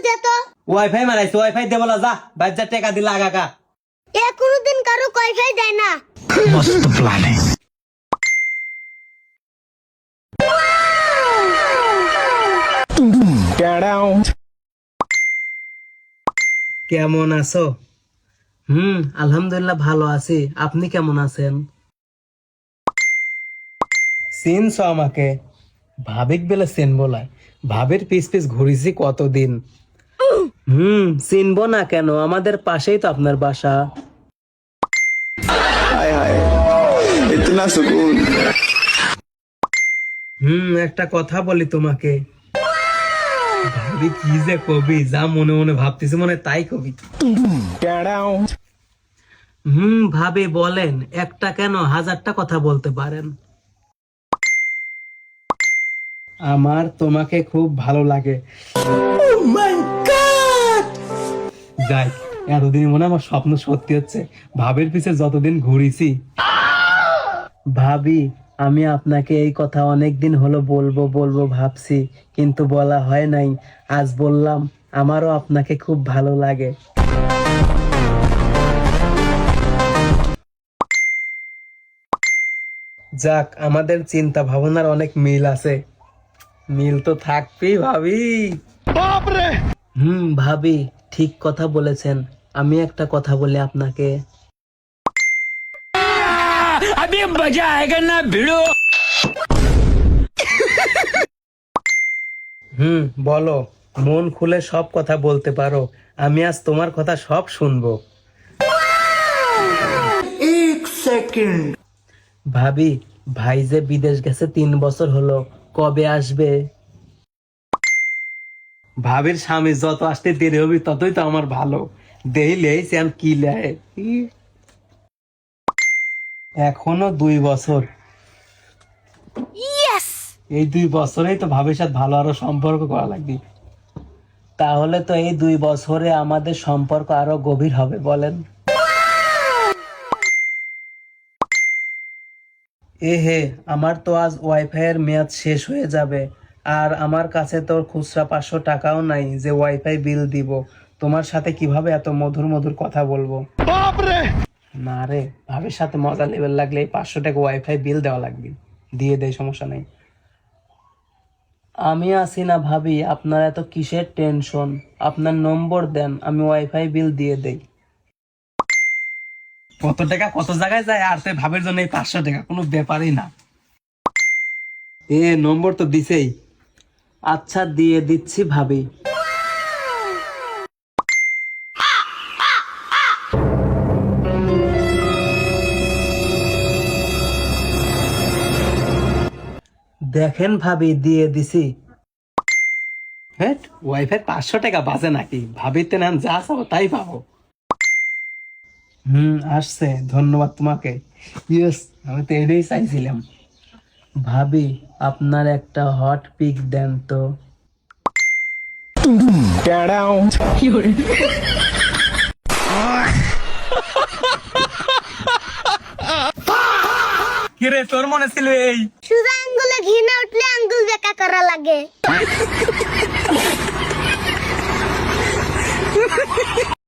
দে তো। Wifi মারাইছে, wifi দে বলা, যা বাচ্চা টাকা দিলা আগা। এ কোনোদিন কারো ওয়াইফাই দেয় না। मस्त प्लान है। কেমন আছো? আলহামদুলিল্লাহ ভালো আছি। আপনি কেমন আছেন? চিনছো আমাকে? ভাবিক বেলা চিনবো না, ভাবির পিস পিস ঘুরিছি কতদিন। চিনবো না কেন, আমাদের পাশেই তো আপনার বাসা। हाय हाय इतना सुकून। একটা কথা বলি তোমাকে। ভাবি কি যে কবি, যা মনে মনে ভাবতেছি মনে হয় তাই কবি। ভাবি বলেন, একটা কেন 1000টা কথা বলতে পারেন। আমার তোমাকে খুব ভালো লাগে। যাই, এতদিন মনে হয় আমার স্বপ্ন সত্যি হচ্ছে। ভাবির পিছে যতদিন ঘুরিছি। ভাবি, আমি আপনাকে এই কথা অনেকদিন হলো বলবো বলবো ভাবছি, কিন্তু বলা হয় নাই। আজ বললাম, আমারও আপনাকে খুব ভালো লাগে। যাক, আমাদের চিন্তা ভাবনার অনেক মিল আছে। মিল তো থাকবেই ভাবি। ভাবি ঠিক কথা বলেছেন। আমি একটা কথা বলি আপনাকে। अभी मजा आएगा ना भिड़ो। বলো, মন খুলে সব কথা বলতে পারো। আমি আজ তোমার কথা সব শুনবো। 1 सेकंड। ভাবি, ভাই যে বিদেশ গেছে 3 বছর হলো, কবে আসবে? ভাবির স্বামী যত আসতে দেরি হবে ততই তো আমার ভালো। দেইলেই শ্যাম কি লেয়। এখনো 2 বছর। ইয়েস। এই 2 বছরেই তো ভাবির সাথে ভালো আরো সম্পর্ক করা লাগবে। তাহলে তো এই 2 বছরে আমাদের সম্পর্ক আরো গভীর হবে, বলেন। হে, আমার তো আজ ওয়াইফাই এর মেয়াদ শেষ হয়ে যাবে। আর আমার কাছে তো খুচরা 500 টাকাও নাই যে ওয়াইফাই বিল দিব। তোমার সাথে কিভাবে এত মধুর মধুর কথা বলবো। না রে, ভাবির সাথে মজা লেভেল লাগলে এই 500 টাকা ওয়াইফাই বিল দেওয়া লাগবে। দিয়ে দেয়, সমস্যা নাই। আমি আছি না ভাবি, আপনার এত কিসের টেনশন? আপনার নম্বর দেন, আমি ওয়াইফাই বিল দিয়ে দেই। কত টাকা কত জায়গায় যায়, আর তুই ভাবের জন্য এই 500 টাকা কোনো ব্যাপারই না। নম্বর তো দিছেই। আচ্ছা, দিয়ে দিচ্ছি ভাবি। দেখেন ভাবি, দিয়ে দিছি। হ্যাঁ, ওয়াইফাই 500 টাকা বাজে নাকি? ভাবিতে নাম যা চাবো তাই পাবো। আসছে, ধন্যবাদ তোমাকে। ইয়েস, আমি তো এটাই চাইছিলাম। ভাবি, আপনার একটা হট পিক দেন তো। কিরে, তোর মনে ছিল এই? সোজা আঙ্গুলে ঘি না উঠলে আঙ্গুল বেঁকা করা লাগে।